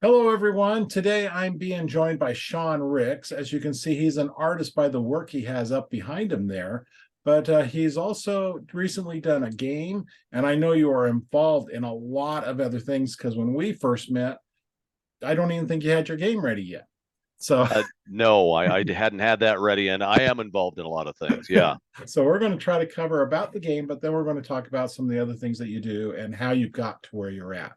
Hello, everyone. Today I'm being joined by Sean Ricks. As you can see, he's an artist by the work he has up behind him there, but he's also recently done a game, and I know you are involved in a lot of other things because when we first met, I don't even think you had your game ready yet. So, No, I hadn't had that ready, and I am involved in a lot of things. Yeah, so we're going to try to cover about the game, but then we're going to talk about some of the other things that you do and how you got to where you're at.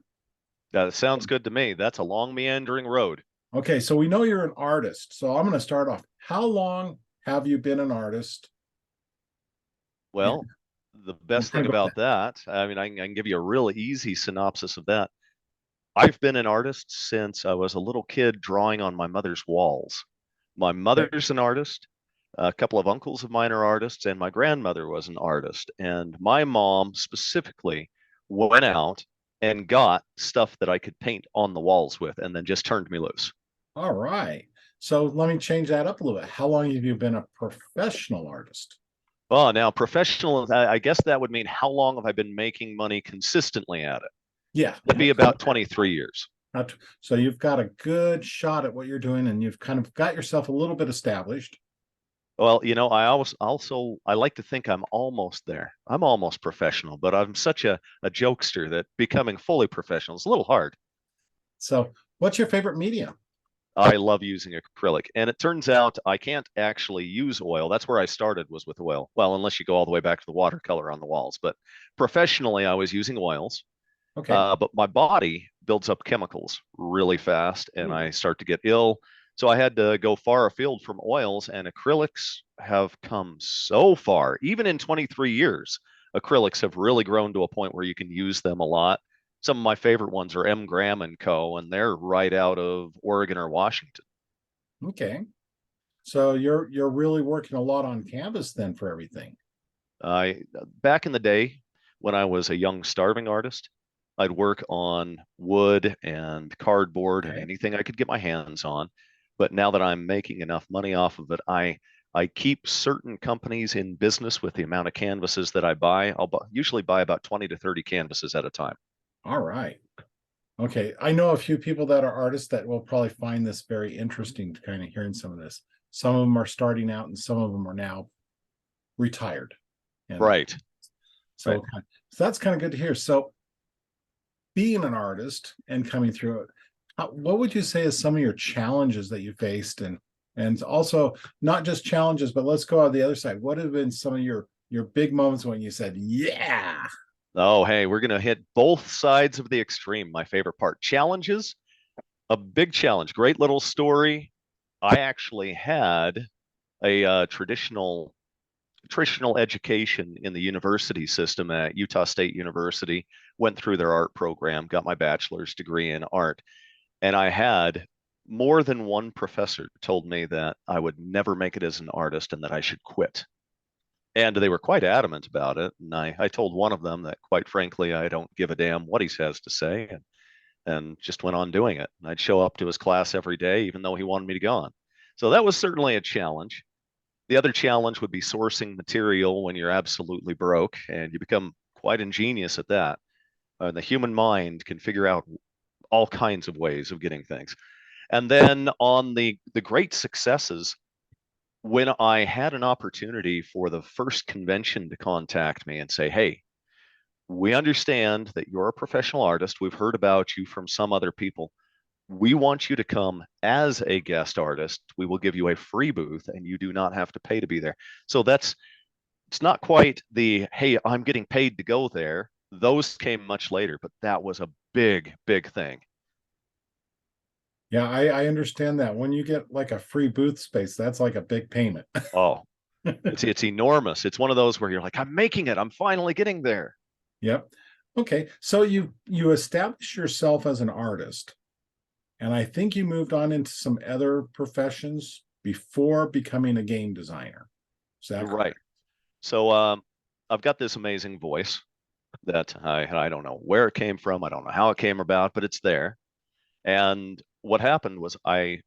that sounds good to me. That's a long meandering road. Okay, so we know you're an artist. So I'm going to start off. How long have you been an artist? And Well, the we'll best kind thing of go with about that, I mean, I can give you a really easy synopsis of that. I've been an artist since I was a little kid drawing on my mother's walls. My that. mother's an artist. A couple of uncles of mine are artists, and my grandmother was an artist. And my mom specifically went out and got stuff that I could paint on the walls with, and then just turned me loose. All right. So let me change that up a little bit. How long have you been a professional artist? Oh, now professional, I guess that would mean how long have I been making money consistently at it? Yeah. It'd be about 23 years. So you've got a good shot at what you're doing and you've kind of got yourself a little bit established. Well, I like to think I'm almost there. I'm almost professional, but I'm such a jokester that becoming fully professional is a little hard. So what's your favorite medium? I love using acrylic, and it turns out I can't actually use oil. That's where I started was with oil. Well, unless you go all the way back to the watercolor on the walls, but professionally I was using oils. Okay. But my body builds up chemicals really fast and Ooh. I start to get ill. So I had to go far afield from oils, and acrylics have come so far. Even in 23 years, acrylics have really grown to a point where you can use them a lot. Some of my favorite ones are M. Graham and Co., and they're right out of Oregon or Washington. Okay. So you're really working a lot on canvas then for everything. I Back in the day when I was a young starving artist, I'd work on wood and cardboard and Okay. anything I could get my hands on. But now that I'm making enough money off of it, I keep certain companies in business with the amount of canvases that I buy. Usually buy about 20 to 30 canvases at a time. All right. Okay. I know a few people that are artists that will probably find this very interesting to kind of hearing some of this. Some of them are starting out and some of them are now retired. And Right, right. so that's kind of good to hear. So being an artist and coming through it, what would you say is some of your challenges that you faced and also not just challenges, but let's go on the other side. What have been some of your big moments when you said, yeah? Oh, hey, we're going to hit both sides of the extreme. My favorite part, challenges, a big challenge, great little story. I actually had a traditional education in the university system at Utah State University, went through their art program, got my bachelor's degree in art, and I had more than one professor told me that I would never make it as an artist and that I should quit. And they were quite adamant about it. And I told one of them that, quite frankly, I don't give a damn what he has to say, and just went on doing it. And I'd show up to his class every day, even though he wanted me to go on. So that was certainly a challenge. The other challenge would be sourcing material when you're absolutely broke, and you become quite ingenious at that. The human mind can figure out all kinds of ways of getting things. And then on the great successes, when I had an opportunity for the first convention to contact me and say, "Hey, we understand that you're a professional artist. We've heard about you from some other people. We want you to come as a guest artist. We will give you a free booth and you do not have to pay to be there." So it's not quite the, "Hey, I'm getting paid to go there." Those came much later, but that was a big, big thing. Yeah, I understand that. When you get like a free booth space, that's like a big payment. Oh, it's enormous. It's one of those where you're like, "I'm making it. I'm finally getting there." Yep. Okay. So you establish yourself as an artist, and I think you moved on into some other professions before becoming a game designer. Is that Right. correct? So I've got this amazing voice that I don't know where it came from. I don't know how it came about, but it's there. And what happened was I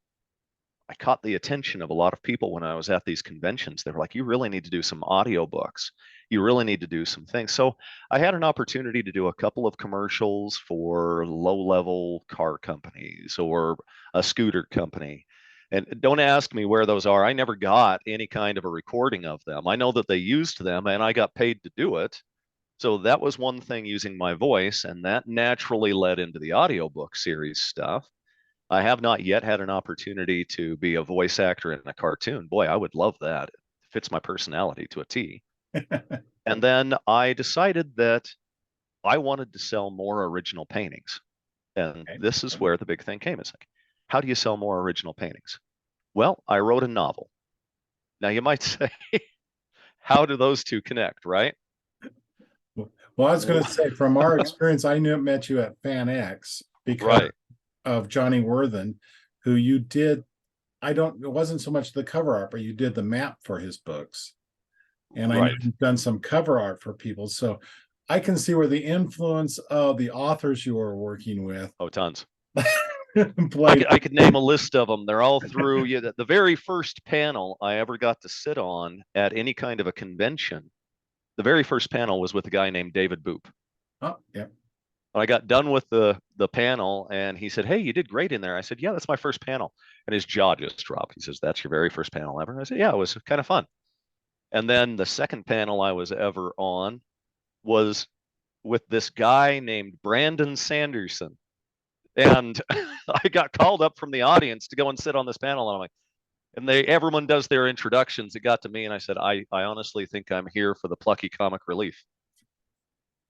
I caught the attention of a lot of people when I was at these conventions. They were like, you really need to do some audiobooks. You really need to do some things. So I had an opportunity to do a couple of commercials for low-level car companies or a scooter company. And don't ask me where those are. I never got any kind of a recording of them. I know that they used them and I got paid to do it. So that was one thing using my voice, and that naturally led into the audiobook series stuff. I have not yet had an opportunity to be a voice actor in a cartoon. Boy, I would love that. It fits my personality to a T. And then I decided that I wanted to sell more original paintings. And Okay. this is where the big thing came. It's like, how do you sell more original paintings? Well, I wrote a novel. Now you might say, how do those two connect, right? Well, I was going to say, from our experience, I knew met you at FanX because Right, of Johnny Worthen, who you did. It wasn't so much the cover art, but you did the map for his books. And I know right. you've done some cover art for people. So I can see where the influence of the authors you were working with Oh, tons. played. I could name a list of them. They're all through. Yeah, the very first panel I ever got to sit on at any kind of a convention, the very first panel was with a guy named David Boop. Oh, yeah. When I got done with the panel, and he said, "Hey, you did great in there." I said, "Yeah, that's my first panel." And his jaw just dropped. He says, "That's your very first panel ever?" I said, "Yeah, it was kind of fun." And then the second panel I was ever on was with this guy named Brandon Sanderson. And I got called up from the audience to go and sit on this panel. And I'm like, and everyone does their introductions. It got to me, and I said, I honestly think I'm here for the plucky comic relief.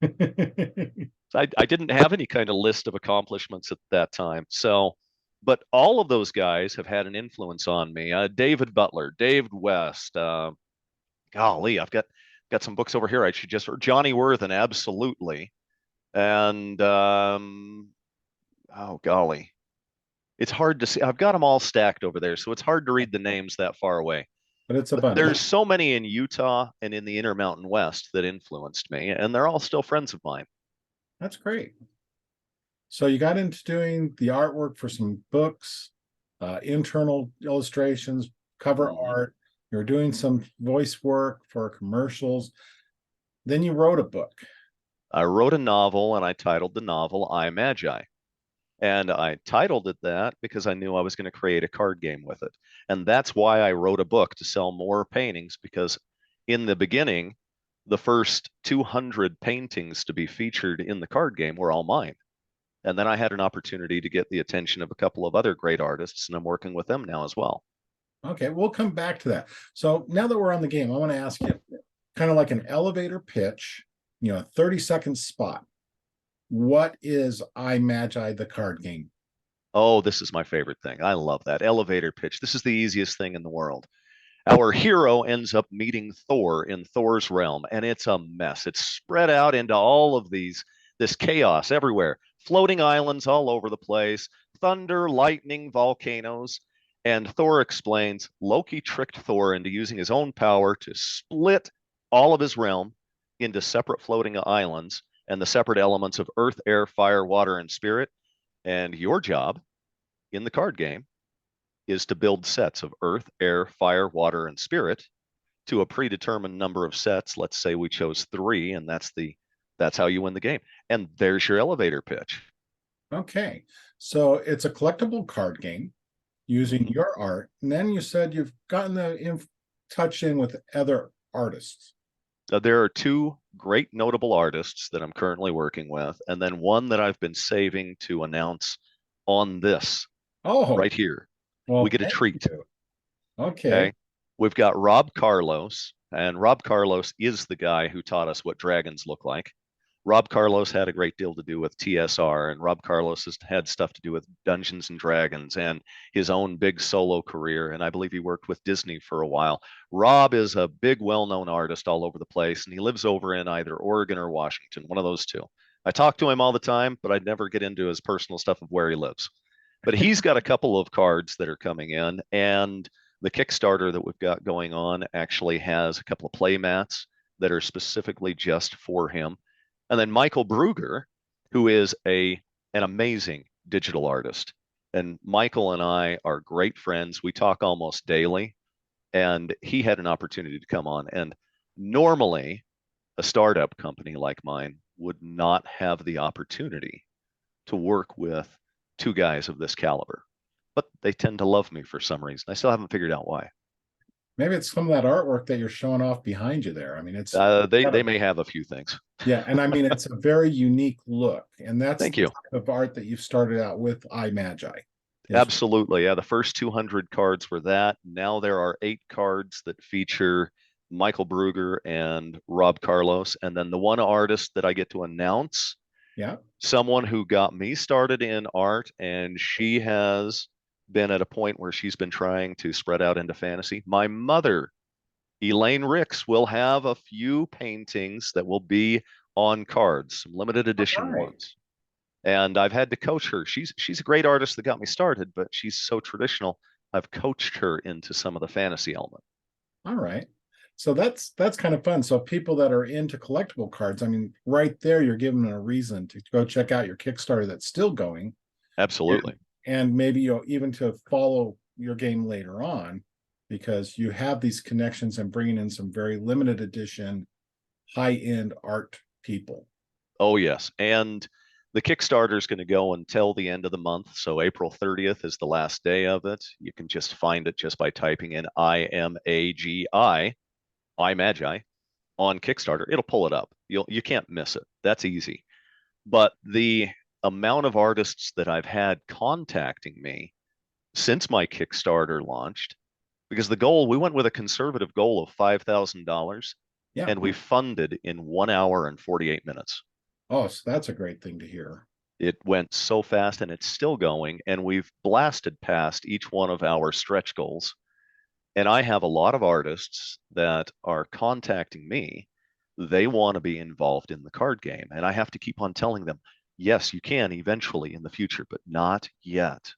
So I didn't have any kind of list of accomplishments at that time. So, but all of those guys have had an influence on me. David Butler, David West. Golly, I've got some books over here. I should just Johnny Worthen, absolutely. And oh golly, it's hard to see. I've got them all stacked over there, so it's hard to read the names that far away. But it's a But bunch. there's so many in Utah and in the Intermountain West that influenced me, and they're all still friends of mine. That's great. So you got into doing the artwork for some books, internal illustrations, cover Mhm. art. You were doing some voice work for commercials. Then you wrote a book. I wrote a novel, and I titled the novel iMagi. And I titled it that because I knew I was going to create a card game with it. And that's why I wrote a book to sell more paintings, because in the beginning, the first 200 paintings to be featured in the card game were all mine. And then I had an opportunity to get the attention of a couple of other great artists, and I'm working with them now as well. Okay, we'll come back to that. So now that we're on the game, I want to ask you kind of like an elevator pitch, 30-second spot. What is iMagi the card game? Oh, this is my favorite thing. I love that elevator pitch. This is the easiest thing in the world. Our hero ends up meeting Thor in Thor's realm, and it's a mess. It's spread out into all of this chaos everywhere, floating islands all over the place, thunder, lightning, volcanoes. And Thor explains Loki tricked Thor into using his own power to split all of his realm into separate floating islands and the separate elements of earth, air, fire, water, and spirit. And your job in the card game is to build sets of earth, air, fire, water, and spirit to a predetermined number of sets. Let's say we chose 3, and that's how you win the game. And there's your elevator pitch. Okay, so it's a collectible card game using Mhm. your art. And then you said you've gotten touch in with other artists. There are 2 great notable artists that I'm currently working with, and then one that I've been saving to announce on this Oh, right here. We well, get a thank treat. you. Okay. Okay. We've got Rob Carlos, and Rob Carlos is the guy who taught us what dragons look like. Rob Carlos had a great deal to do with TSR, and Rob Carlos has had stuff to do with Dungeons and Dragons and his own big solo career. And I believe he worked with Disney for a while. Rob is a big, well known artist all over the place, and he lives over in either Oregon or Washington, one of those two. I talk to him all the time, but I'd never get into his personal stuff of where he lives. But he's got a couple of cards that are coming in, and the Kickstarter that we've got going on actually has a couple of play mats that are specifically just for him. And then Michael Brugger, who is an amazing digital artist. And Michael and I are great friends. We talk almost daily, and he had an opportunity to come on. And normally, a startup company like mine would not have the opportunity to work with two guys of this caliber. But they tend to love me for some reason. I still haven't figured out why. Maybe it's some of that artwork that you're showing off behind you there. I mean, it's They may have a few things. yeah, and I mean it's a very unique look, and that's Thank the you. type of art that you've started out with iMagi. Is Absolutely. Yeah, the first 200 cards were that. Now there are 8 cards that feature Michael Brugger and Rob Carlos. And then the one artist that I get to announce, yeah. someone who got me started in art, and she has been at a point where she's been trying to spread out into fantasy. My mother, Elaine Ricks, will have a few paintings that will be on cards, some limited All edition right. ones. And I've had to coach her. She's a great artist that got me started, but she's so traditional. I've coached her into some of the fantasy element. All right. So that's kind of fun. So people that are into collectible cards, I mean, right there, you're giving them a reason to go check out your Kickstarter that's still going, Absolutely. and maybe you'll even to follow your game later on, because you have these connections and bringing in some very limited edition, high-end art people. Oh, yes. And the Kickstarter is going to go until the end of the month. So April 30th is the last day of it. You can just find it just by typing in IMAGI, iMagi on Kickstarter. It'll pull it up. You can't miss it. That's easy. But the amount of artists that I've had contacting me since my Kickstarter launched, because we went with a conservative goal of $5,000, Yeah. and we funded in 1 hour and 48 minutes. Oh, so that's a great thing to hear. It went so fast, and it's still going, and we've blasted past each one of our stretch goals. And I have a lot of artists that are contacting me. They want to be involved in the card game, and I have to keep on telling them, yes, you can eventually in the future, but not yet,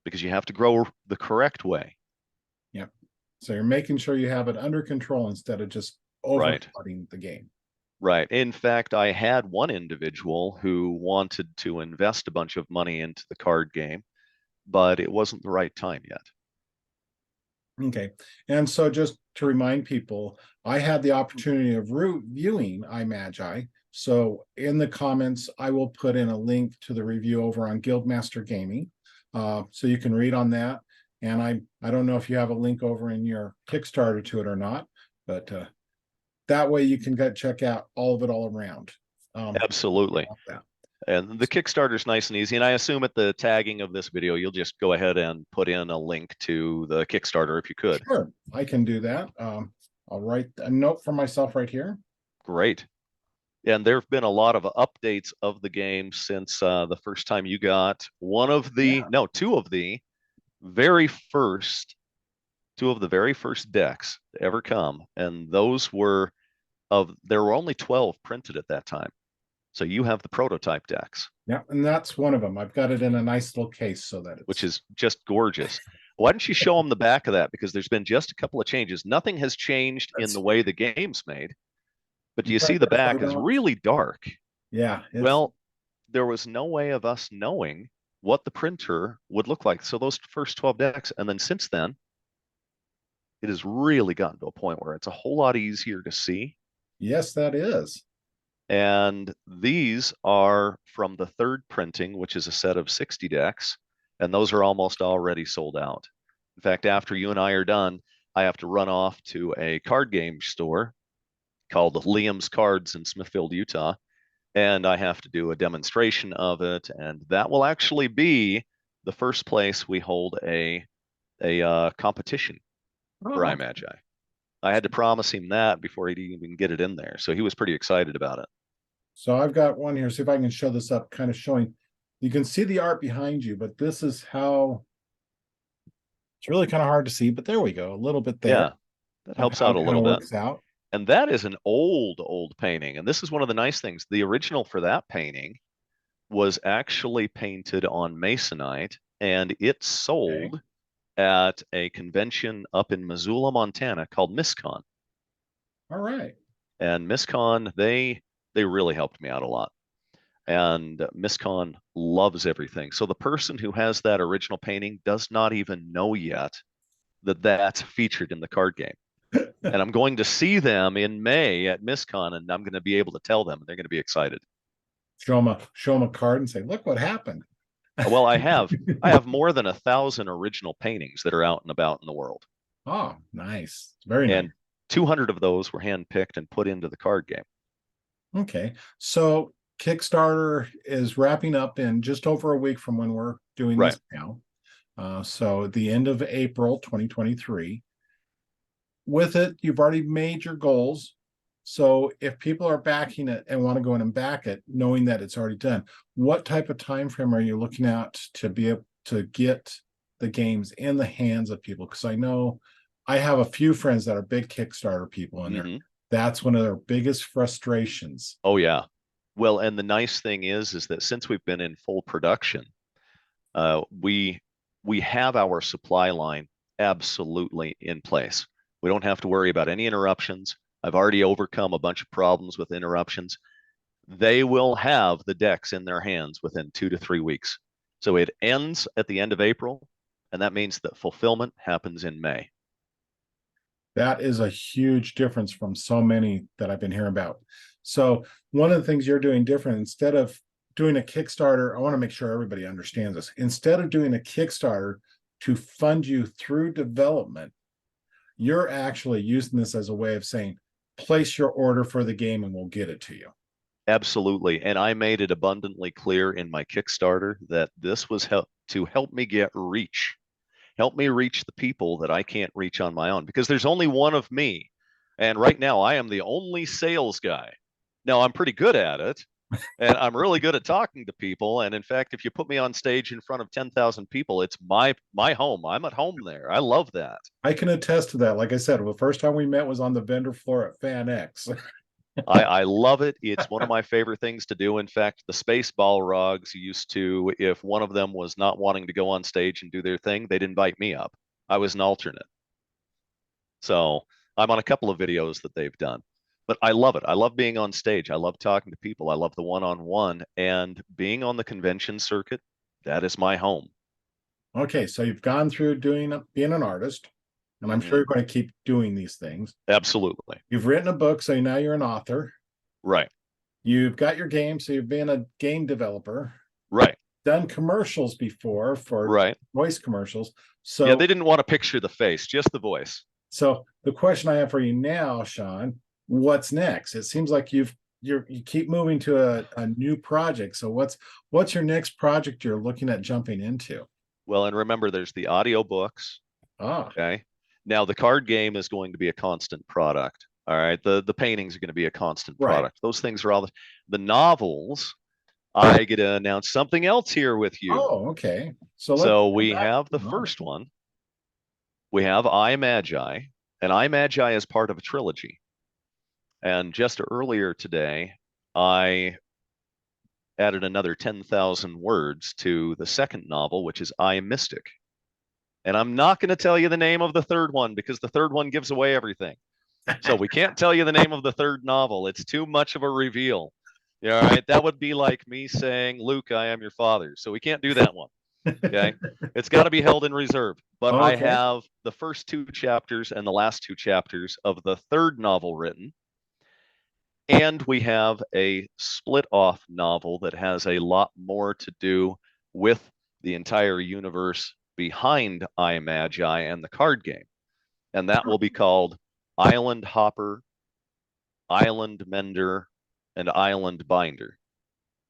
because you have to grow the correct way. Yeah. So you're making sure you have it under control instead of just Right. overcrowding the game. Right. In fact, I had one individual who wanted to invest a bunch of money into the card game, but it wasn't the right time yet. Okay. And so just to remind people, I had the opportunity of reviewing iMagi. So in the comments, I will put in a link to the review over on Guildmaster Gaming. So you can read on that. And I don't know if you have a link over in your Kickstarter to it or not, but that way you can check out all of it all around. Absolutely. And the Kickstarter is nice and easy. And I assume at the tagging of this video, you'll just go ahead and put in a link to the Kickstarter if you could. Sure, I can do that. I'll write a note for myself right here. Great. And there have been a lot of updates of the game since the first time you got two of the very first, decks to ever come. And there were only 12 printed at that time. So you have the prototype decks. Yeah, and that's one of them. I've got it in a nice little case so that which is just gorgeous. Why don't you show them the back of that? Because there's been just a couple of changes. Nothing has changed in the way the game's made, but do you see the back is really dark? Yeah. Well, there was no way of us knowing what the printer would look like. So those first 12 decks, and then since then, it has really gotten to a point where it's a whole lot easier to see. Yes, that is. And these are from the third printing, which is a set of 60 decks, and those are almost already sold out. In fact, after you and I are done, I have to run off to a card game store called Liam's Cards in Smithfield, Utah, and I have to do a demonstration of it, and that will actually be the first place we hold a competition for iMagi. I had to promise him that before he'd even get it in there, so he was pretty excited about it. So I've got one here. See if I can show this up, kind of showing. You can see the art behind you, but this is how it's really kind of hard to see. But there we go, a little bit there. Yeah, that helps out a little bit. Works out. And that is an old painting. And this is one of the nice things. The original for that painting was actually painted on masonite, and it sold at a convention up in Missoula, Montana called MISCON. All right. And MISCON, they really helped me out a lot. and MissCon loves everything. So the person who has that original painting does not even know yet that that's featured in the card game. And I'm going to see them in May at MissCon, and I'm going to be able to tell them, and they're going to be excited. Show them a card and say, "Look what happened." Well, I have more than 1,000 original paintings that are out and about in the world, Oh, nice. Very nice. and 200 of those were handpicked and put into the card game. Okay. So Kickstarter is wrapping up in just over a week from when we're doing Right. this now. So the end of April 2023. With it, you've already made your goals. So if people are backing it and want to go in and back it, knowing that it's already done, what type of time frame are you looking at to be able to get the games in the hands of people? Because I know I have a few friends that are big Kickstarter people, and that's one of their biggest frustrations. Oh yeah. Well, and the nice thing is that since we've been in full production, we have our supply line absolutely in place. We don't have to worry about any interruptions. I've already overcome a bunch of problems with interruptions. They will have the decks in their hands within 2 to 3 weeks. So it ends at the end of April, and that means that fulfillment happens in May. That is a huge difference from so many that I've been hearing about. So one of the things you're doing different, instead of doing a Kickstarter, I want to make sure everybody understands this. Instead of doing a Kickstarter to fund you through development, you're actually using this as a way of saying, place your order for the game and we'll get it to you. Absolutely. And I made it abundantly clear in my Kickstarter that this was to help me get reach, help me reach the people that I can't reach on my own, because there's only one of me. And right now I am the only sales guy. Now I'm pretty good at it, and I'm really good at talking to people. And in fact, if you put me on stage in front of 10,000 people, it's my home. I'm at home there. I love that. I can attest to that. Like I said, the first time we met was on the vendor floor at FanX. I love it. It's one of my favorite things to do. In fact, the space Balrogs used to, if one of them was not wanting to go on stage and do their thing, they'd invite me up. I was an alternate. So I'm on a couple of videos that they've done. But I love it. I love being on stage. I love talking to people. I love the one-on-one, and being on the convention circuit. That is my home. Okay, so you've gone through being an artist, and I'm sure you're going to keep doing these things. Absolutely. You've written a book, so now you're an author. Right. You've got your game, so you've been a game developer. Right. Done commercials before for Right. voice commercials. Yeah, So they didn't want to picture the face, just the voice. so the question I have for you now, Sean, what's next? It seems like you keep moving to a new project. So what's your next project you're looking at jumping into? Well, and remember, there's the audiobooks. Ah, Okay. Now the card game is going to be a constant product. All right. The paintings are going to be a constant right. product. Those things are all the novels. I get to announce something else here with you. Oh, okay. So So we have the first one. We have iMagi, and iMagi is part of a trilogy. And just earlier today, I added another 10,000 words to the second novel, which is I Mystic. And I'm not going to tell you the name of the third one because the third one gives away everything. So we can't tell you the name of the third novel. It's too much of a reveal. Yeah, all right. That would be like me saying, Luke, I am your father. So we can't do that one. Okay. It's got to be held in reserve. But I have the first 2 chapters and the last 2 chapters of the third novel written. And we have a split off novel that has a lot more to do with the entire universe behind iMagi and the card game. And that will be called Island Hopper, Island Mender, and Island Binder.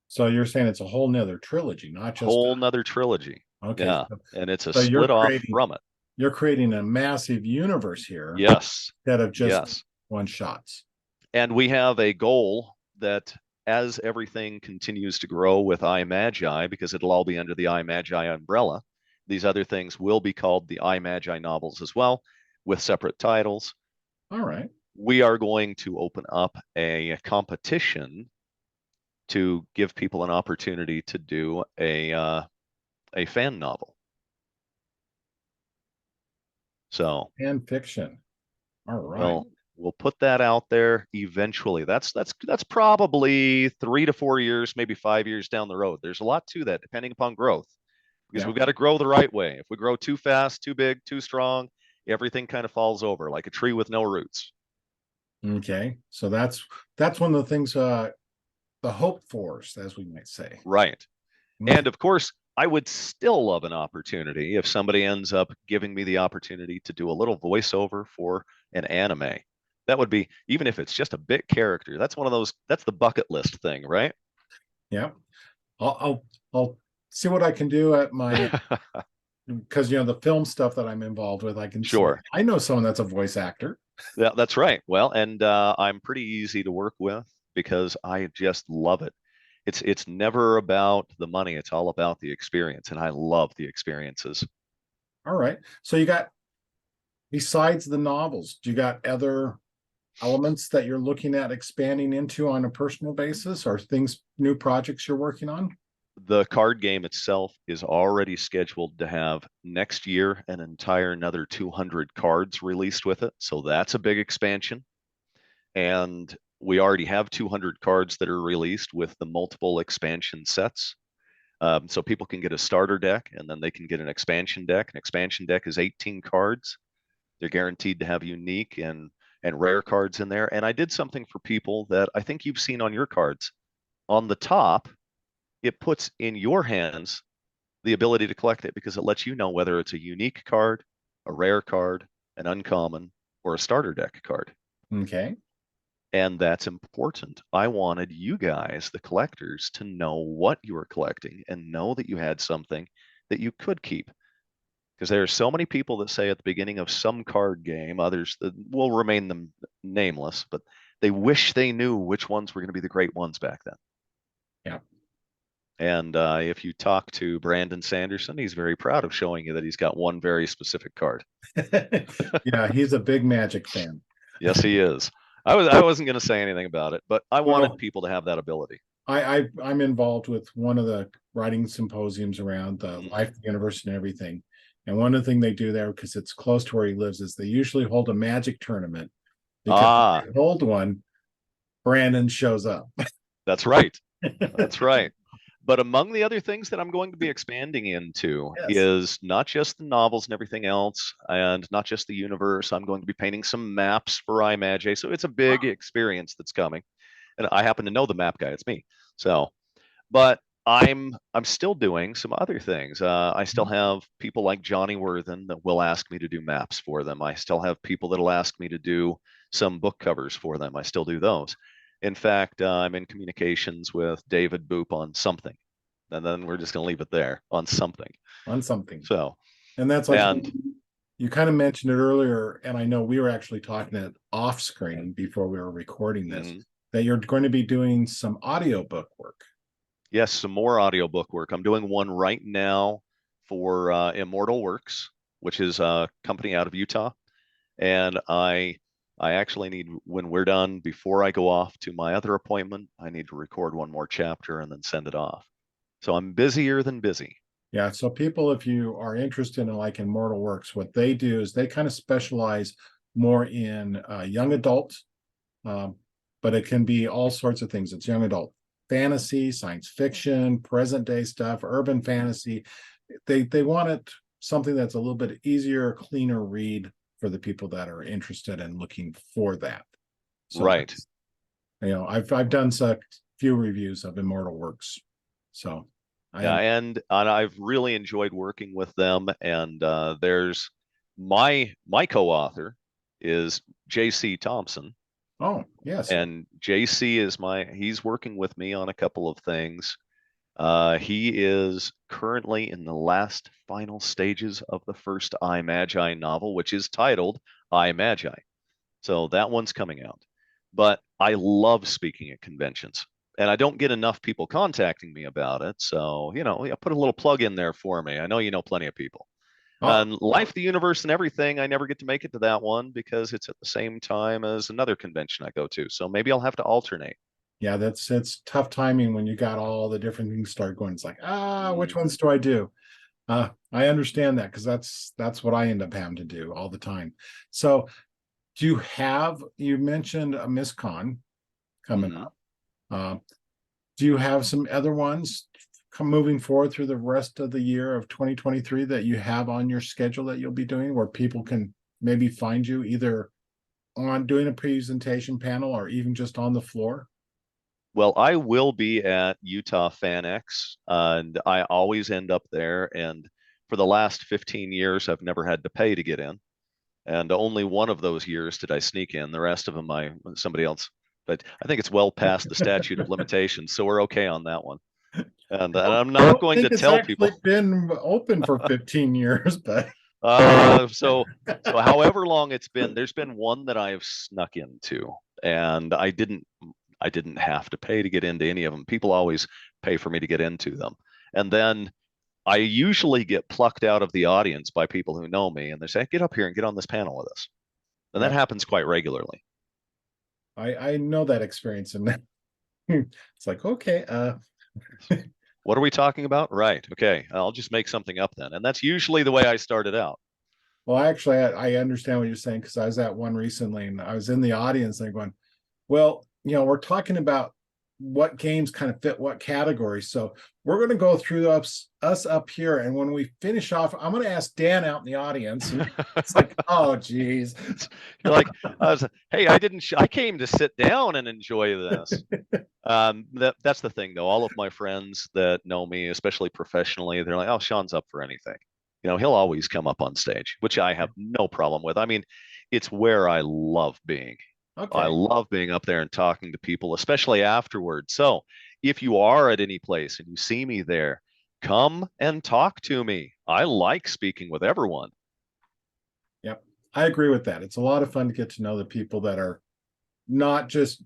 So you're saying it's a whole nother trilogy, not just whole nother trilogy. Okay. Yeah. And it's a so split off from it. You're creating a massive universe here. Yes. Instead of just one shots. And we have a goal that as everything continues to grow with iMagi, because it'll all be under the iMagi umbrella, these other things will be called the iMagi novels as well, with separate titles. All right. We are going to open up a competition to give people an opportunity to do a fan novel. So fan fiction. All right. Well, We'll put that out there eventually. That's probably 3 to 4 years, maybe 5 years down the road. There's a lot to that, depending upon growth, because Yeah. we've got to grow the right way. If we grow too fast, too big, too strong, everything kind of falls over like a tree with no roots. Okay. So that's one of the things, the hope force, as we might say. Right. Okay. And of course, I would still love an opportunity if somebody ends up giving me the opportunity to do a little voiceover for an anime. That would be, even if it's just a bit character, that's one of those, that's the bucket list thing, right? Yeah. I'll see what I can do at my, because the film stuff that I'm involved with, I can say Sure. I know someone that's a voice actor. Yeah, that's right. Well, and I'm pretty easy to work with because I just love it. It's never about the money. It's all about the experience, and I love the experiences. All right. So you got, besides the novels, do you got other elements that you're looking at expanding into on a personal basis, or things, new projects you're working on? The card game itself is already scheduled to have next year an entire another 200 cards released with it. So that's a big expansion. And we already have 200 cards that are released with the multiple expansion sets. So people can get a starter deck and then they can get an expansion deck. An expansion deck is 18 cards. They're guaranteed to have unique and rare cards in there. And I did something for people that I think you've seen on your cards. On the top, it puts in your hands the ability to collect it because it lets you know whether it's a unique card, a rare card, an uncommon, or a starter deck card. Okay. And that's important. I wanted you guys, the collectors, to know what you were collecting and know that you had something that you could keep. Because there are so many people that say at the beginning of some card game, others that will remain them nameless, but they wish they knew which ones were going to be the great ones back then. Yeah. And if you talk to Brandon Sanderson, he's very proud of showing you that he's got one very specific card. Yeah, he's a big Magic fan. Yes, he is. I wasn't going to say anything about it, but I wanted Well, people to have that ability. I'm involved with one of the writing symposiums around the Mm. life of the universe and everything. And one of the things they do there, because it's close to where he lives, is they usually hold a magic tournament, because if Ah, they hold one, Brandon shows up. that's right. That's right. But among the other things that I'm going to be expanding into Yes. is not just the novels and everything else, and not just the universe. I'm going to be painting some maps for iMagi. So it's a big experience that's coming. And I happen to know the map guy. It's me. So, but I'm still doing some other things. I still have people like Johnny Worthen that will ask me to do maps for them. I still have people that'll ask me to do some book covers for them. I still do those. In fact, I'm in communications with David Boop on something, and then we're just going to leave it there on something. On something. So, And that's like, and you kind of mentioned it earlier, and I know we were actually talking it off screen before we were recording this, mm, that you're going to be doing some audiobook work. yes, some more audiobook work. I'm doing one right now for Immortal Works, which is a company out of Utah. And I actually need, when we're done, before I go off to my other appointment, I need to record one more chapter and then send it off. So I'm busier than busy. Yeah. So people, if you are interested in like Immortal Works, what they do is they kind of specialize more in young adult, um, but it can be all sorts of things. It's young adult fantasy, science fiction, present day stuff, urban fantasy. They want it something that's a little bit easier, cleaner read for the people that are interested in looking for that. So Right. I've done a few reviews of Immortal Works. So Yeah, I and I've really enjoyed working with them. And there's my co-author is JC Thompson. oh yes. And JC is he's working with me on a couple of things. He is currently in the last final stages of the first iMagi novel, which is titled iMagi. So that one's coming out. But I love speaking at conventions, and I don't get enough people contacting me about it. So, yeah, put a little plug in there for me. I know you know plenty of people. Oh And Life, the Universe, and Everything, I never get to make it to that one because it's at the same time as another convention I go to. So maybe I'll have to alternate. yeah, it's tough timing when you got all the different things start going. It's like, which Mm, ones do I do? I understand that, because that's what I end up having to do all the time. So Do you have, you mentioned a MissCon coming Hmm. up. Do you have some other ones moving forward through the rest of the year of 2023 that you have on your schedule that you'll be doing where people can maybe find you either on doing a presentation panel or even just on the floor? Well, I will be at Utah FanX, and I always end up there. And for the last 15 years, I've never had to pay to get in. And only one of those years did I sneak in. The rest of them, somebody else. But I think it's well past the statute of limitations, so we're okay on that one. And I'm I not don't going to think it's tell people. actually been open for 15 years, but So however long it's been, there's been one that I've snuck into, and I didn't have to pay to get into any of them. People always pay for me to get into them. And then I usually get plucked out of the audience by people who know me and they say, get up here and get on this panel with us. And that yep, happens quite regularly. I know that experience, and it's like, okay, What are we talking about? Right. Okay. I'll just make something up then. And that's usually the way I started out. well, actually, I understand what you're saying because I was at one recently and I was in the audience and going, well, we're talking about what games kind of fit what category. So we're going to go through us up here. And when we finish off, I'm going to ask Dan out in the audience. And it's like, oh, geez. You're like, hey, I came to sit down and enjoy this. That's the thing, though. All of my friends that know me, especially professionally, they're like, "Oh, Sean's up for anything." He'll always come up on stage, which I have no problem with. I mean, it's where I love being. I Okay. love being up there and talking to people, especially afterwards. So, if you are at any place and you see me there, come and talk to me. I like speaking with everyone. Yep. I agree with that. It's a lot of fun to get to know the people that are not just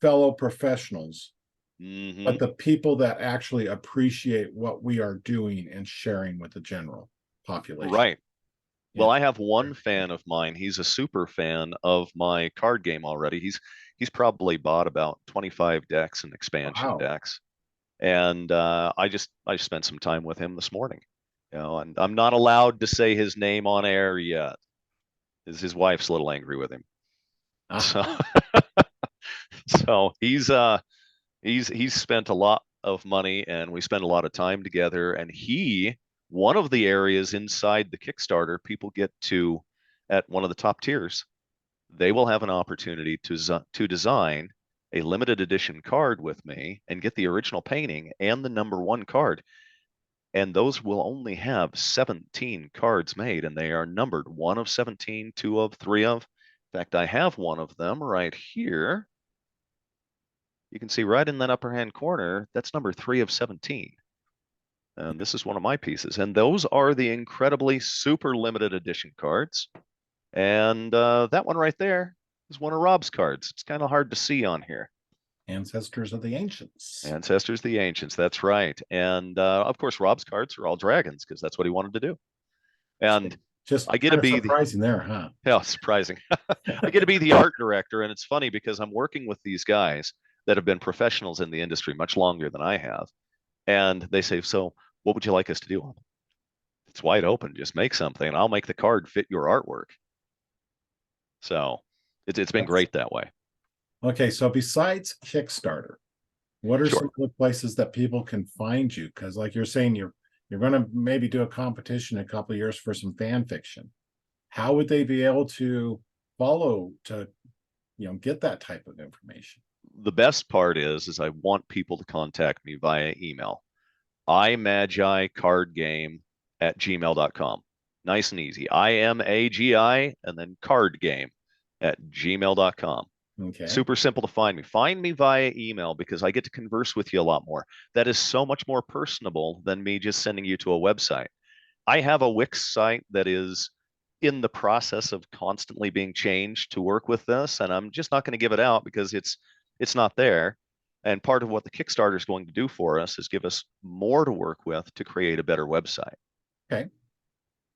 fellow professionals, but Hmm. the people that actually appreciate what we are doing and sharing with the general population. Right. Well, It's I have one fan of mine. He's a super fan of my card game already. He's probably bought about 25 decks and expansion wow. decks. And I just spent some time with him this morning. And I'm not allowed to say his name on air yet. His wife's a little angry with him. Ah, So so he's spent a lot of money and we spend a lot of time together. And one of the areas inside the Kickstarter, people get to at one of the top tiers, they will have an opportunity to design a limited edition card with me and get the original painting and the number one card. And those will only have 17 cards made, and they are numbered one of 17, two of, three of. In fact, I have one of them right here. You can see right in that upper hand corner, that's number three of 17. And this is one of my pieces. And those are the incredibly super limited edition cards. And that one right there is one of Rob's cards. It's kind of hard to see on here. ancestors of the ancients. Ancestors, the Ancients. That's right. And of course, Rob's cards are all dragons because that's what he wanted to do. So And just I get to kind of be the, surprising there, huh? yeah, surprising. I get to be the art director. And it's funny because I'm working with these guys that have been professionals in the industry much longer than I have. And they say, so what would you like us to do? It's wide open. Just make something and I'll make the card fit your artwork. So it's been That's great that way. okay. So besides Kickstarter, what are some Sure. of the places that people can find you? Because like you're saying, you're going to maybe do a competition in a couple of years for some fan fiction. How would they be able to follow to get that type of information? The best part is I want people to contact me via email. imagicardgame@gmail.com. Nice and easy. IMAGI and then cardgame@gmail.com. Okay. Super simple to find me. Find me via email because I get to converse with you a lot more. That is so much more personable than me just sending you to a website. I have a Wix site that is in the process of constantly being changed to work with this, and I'm just not going to give it out because it's not there. And part of what the Kickstarter is going to do for us is give us more to work with to create a better website. Okay.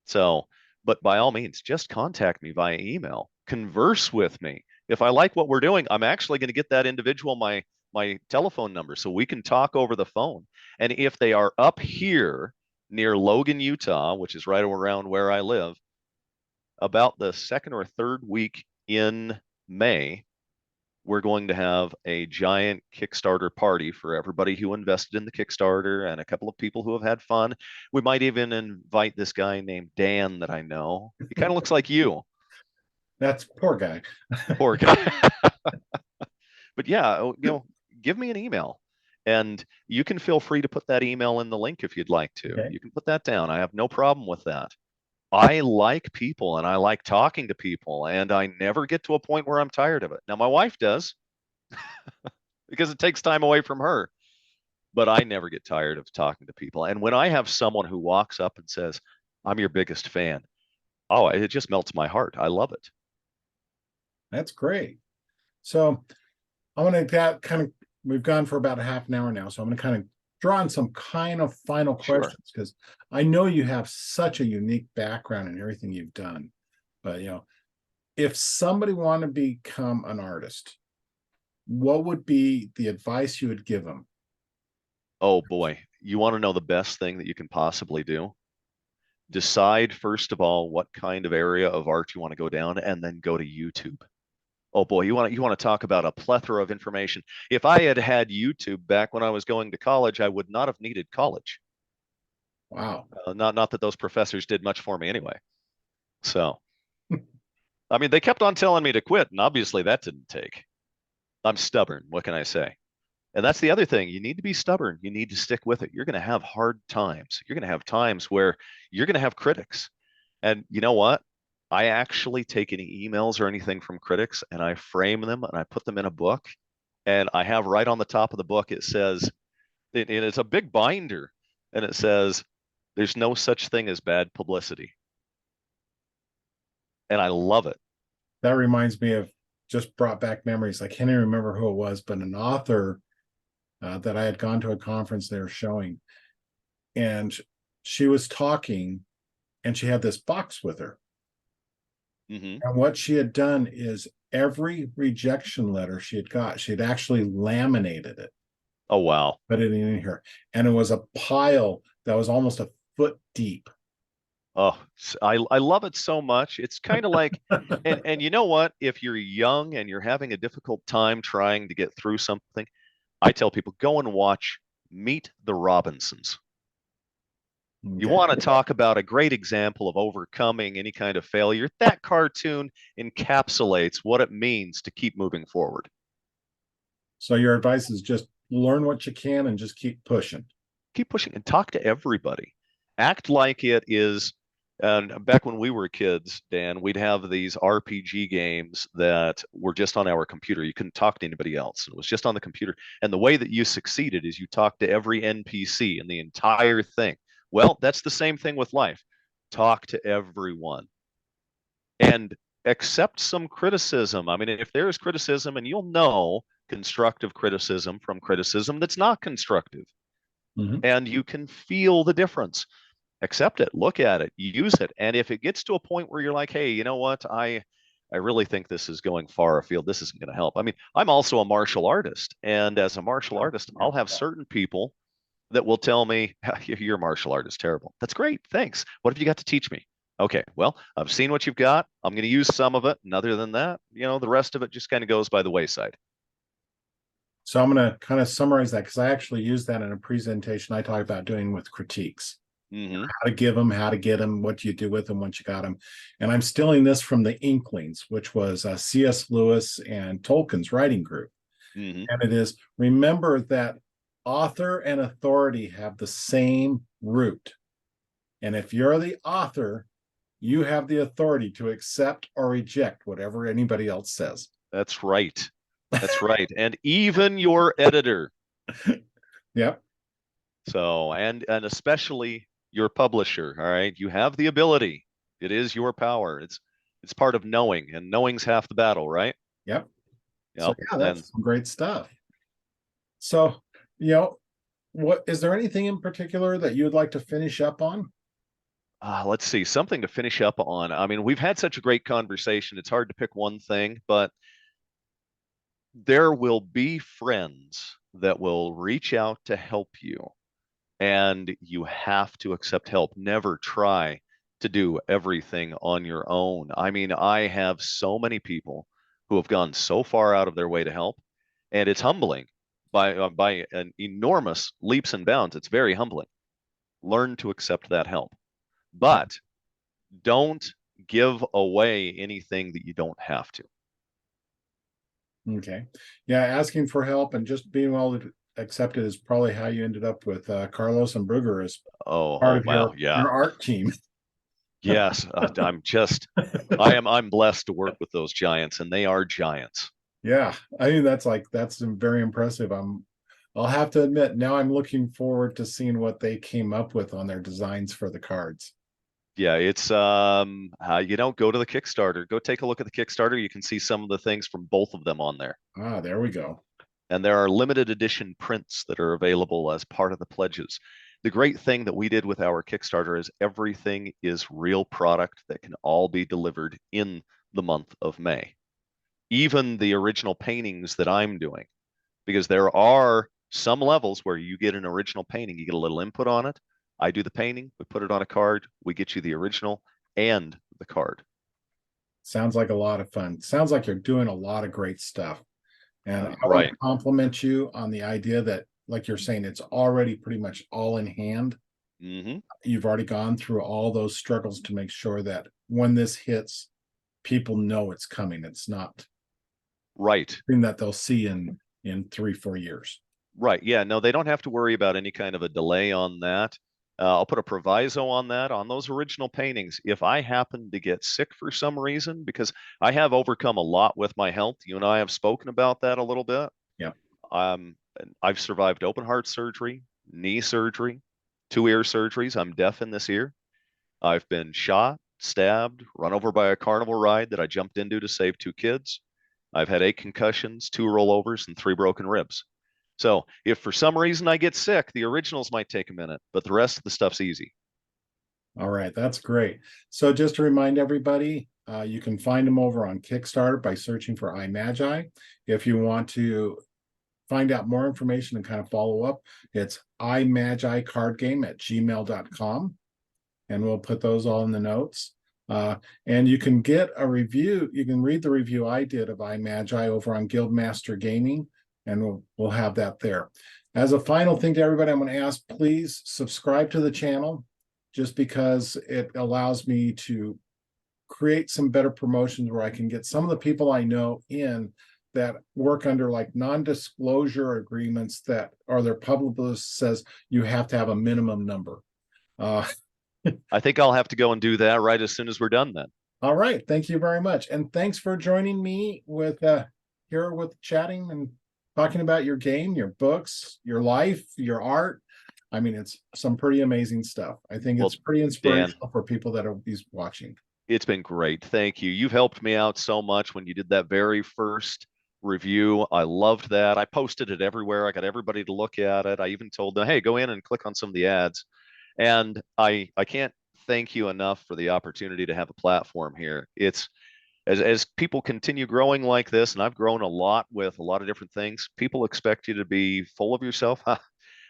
So, but by all means, just contact me via email, converse with me. If I like what we're doing, I'm actually going to get that individual my telephone number so we can talk over the phone. And if they are up here near Logan, Utah, which is right around where I live, about the second or third week in May, we're going to have a giant Kickstarter party for everybody who invested in the Kickstarter and a couple of people who have had fun. We might even invite this guy named Dan that I know. He kind of looks like you. That's poor guy. Poor guy. But yeah, give me an email. And you can feel free to put that email in the link if you'd like to. Okay. You can put that down. I have no problem with that. I like people and I like talking to people, and I never get to a point where I'm tired of it. Now, my wife does because it takes time away from her, but I never get tired of talking to people. And when I have someone who walks up and says, I'm your biggest fan, oh, it just melts my heart. I love it. That's great. So I'm going to kind of, we've gone for about a half an hour now. So I'm going to kind of draw on some kind of final Sure. questions, because I know you have such a unique background in everything you've done. But, if somebody wanted to become an artist, what would be the advice you would give them? Oh boy, you want to know the best thing that you can possibly do? Decide, first of all, what kind of area of art you want to go down, and then go to YouTube. Oh boy, you want to talk about a plethora of information. If I had had YouTube back when I was going to college, I would not have needed college. Wow. Not that those professors did much for me anyway. So, I mean, they kept on telling me to quit, and obviously that didn't take. I'm stubborn. What can I say? And that's the other thing. You need to be stubborn. You need to stick with it. You're going to have hard times. You're going to have times where you're going to have critics. And you know what? I actually take any emails or anything from critics and I frame them and I put them in a book. And I have right on the top of the book, it says, and it's a big binder, and it says, there's no such thing as bad publicity. And I love it. That reminds me of, just brought back memories. I can't even remember who it was, but an author that I had gone to a conference they were showing, and she was talking, and she had this box with her. Mm-hmm. And what she had done is every rejection letter she had got, she had actually laminated it, Oh, wow. put it in here. And it was a pile that was almost a foot deep. Oh, I love it so much. It's kind of like, and you know what? If you're young and you're having a difficult time trying to get through something, I tell people go and watch Meet the Robinsons. You Okay. want to talk about a great example of overcoming any kind of failure? That cartoon encapsulates what it means to keep moving forward. So your advice is just learn what you can and just keep pushing. Keep pushing and talk to everybody. Act like it is. And back when we were kids, Dan, we'd have these RPG games that were just on our computer. You couldn't talk to anybody else. It was just on the computer. And the way that you succeeded is you talked to every NPC in the entire thing. Well, that's the same thing with life. Talk to everyone and accept some criticism. I mean, if there's criticism, and you'll know constructive criticism from criticism that's not constructive, and you can feel the difference. Accept it, look at it, use it. And if it gets to a point where you're like, hey, you know what? I really think this is going far afield. This isn't going to help. I mean, I'm also a martial artist. And as a martial artist, I'll have certain people that will tell me, your martial art is terrible. That's great. Thanks. What have you got to teach me? Okay, well, I've seen what you've got. I'm going to use some of it. And other than that, the rest of it just kind of goes by the wayside. So I'm going to kind of summarize that, because I actually use that in a presentation I talk about doing with critiques. Mm-hmm. How to give them, how to get them, what you do with them once you got them. And I'm stealing this from the Inklings, which was C.S. Lewis and Tolkien's writing group. Mm-hmm. And it is, remember that author and authority have the same root. And if you're the author, you have the authority to accept or reject whatever anybody else says. That's right. That's right. And even your editor. Yep. So, and especially your publisher, all right? You have the ability. It is your power. It's part of knowing, and knowing's half the battle, right? Yep. Yep. So yeah, that's some great stuff. So, what is there anything in particular that you would like to finish up on? Let's see, something to finish up on. I mean, we've had such a great conversation. It's hard to pick one thing, but there will be friends that will reach out to help you, and you have to accept help. Never try to do everything on your own. I mean, I have so many people who have gone so far out of their way to help, and it's humbling by an enormous leaps and bounds. It's very humbling. Learn to accept that help, but don't give away anything that you don't have to. Okay. Yeah, asking for help and just being well accepted is probably how you ended up with Carlos and Brugger as Oh, part oh, of wow, yeah, your art team. yes. I'm blessed to work with those giants, and they are giants. Yeah, I mean that's very impressive. I'll have to admit now I'm looking forward to seeing what they came up with on their designs for the cards. Yeah, it's go to the Kickstarter. Go take a look at the Kickstarter. You can see some of the things from both of them on there. Ah, there we go. And there are limited edition prints that are available as part of the pledges. The great thing that we did with our Kickstarter is everything is real product that can all be delivered in the month of May. Even the original paintings that I'm doing, because there are some levels where you get an original painting, you get a little input on it. I do the painting, we put it on a card, we get you the original and the card. Sounds like a lot of fun. Sounds like you're doing a lot of great stuff. And I want Right. to compliment you on the idea that, like you're saying, it's already pretty much all in hand. Mm-hmm. You've already gone through all those struggles to make sure that when this hits, people know it's coming. It's not Right. something that they'll see in 3-4 years. Right. Yeah. No, they don't have to worry about any kind of a delay on that. I'll put a proviso on that on those original paintings. If I happen to get sick for some reason, because I have overcome a lot with my health, you and I have spoken about that a little bit. Yeah. Um, I've survived open heart surgery, knee surgery, 2 ear surgeries. I'm deaf in this ear. I've been shot, stabbed, run over by a carnival ride that I jumped into to save 2 kids. I've had 8 concussions, 2 rollovers, and 3 broken ribs. So if for some reason I get sick, the originals might take a minute, but the rest of the stuff's easy. All right, that's great. So just to remind everybody, you can find them over on Kickstarter by searching for iMagi. If you want to find out more information and kind of follow up, it's imagicardgame@gmail.com. And we'll put those all in the notes. And you can get a review. You can read the review I did of iMagi over on Guildmaster Gaming, and we'll have that there. As a final thing to everybody, I'm going to ask, please subscribe to the channel, just because it allows me to create some better promotions where I can get some of the people I know in that work under like non-disclosure agreements that, or their publicist says you have to have a minimum number. I think I'll have to go and do that right as soon as we're done then. All right. Thank you very much. And thanks for joining me with here with chatting and talking about your game, your books, your life, your art. I mean, it's some pretty amazing stuff. I think Well, it's pretty Dan, inspirational for people that are watching. it's been great. Thank you. You've helped me out so much when you did that very first review. I loved that. I posted it everywhere. I got everybody to look at it. I even told them, hey, go in and click on some of the ads. And I can't thank you enough for the opportunity to have a platform here. It's as people continue growing like this, and I've grown a lot with a lot of different things, people expect you to be full of yourself.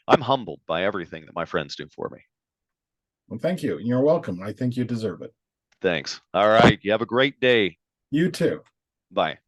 I'm humbled by everything that my friends do for me. Well, thank you. You're welcome. I think you deserve it. Thanks. All right. You have a great day. You too. Bye.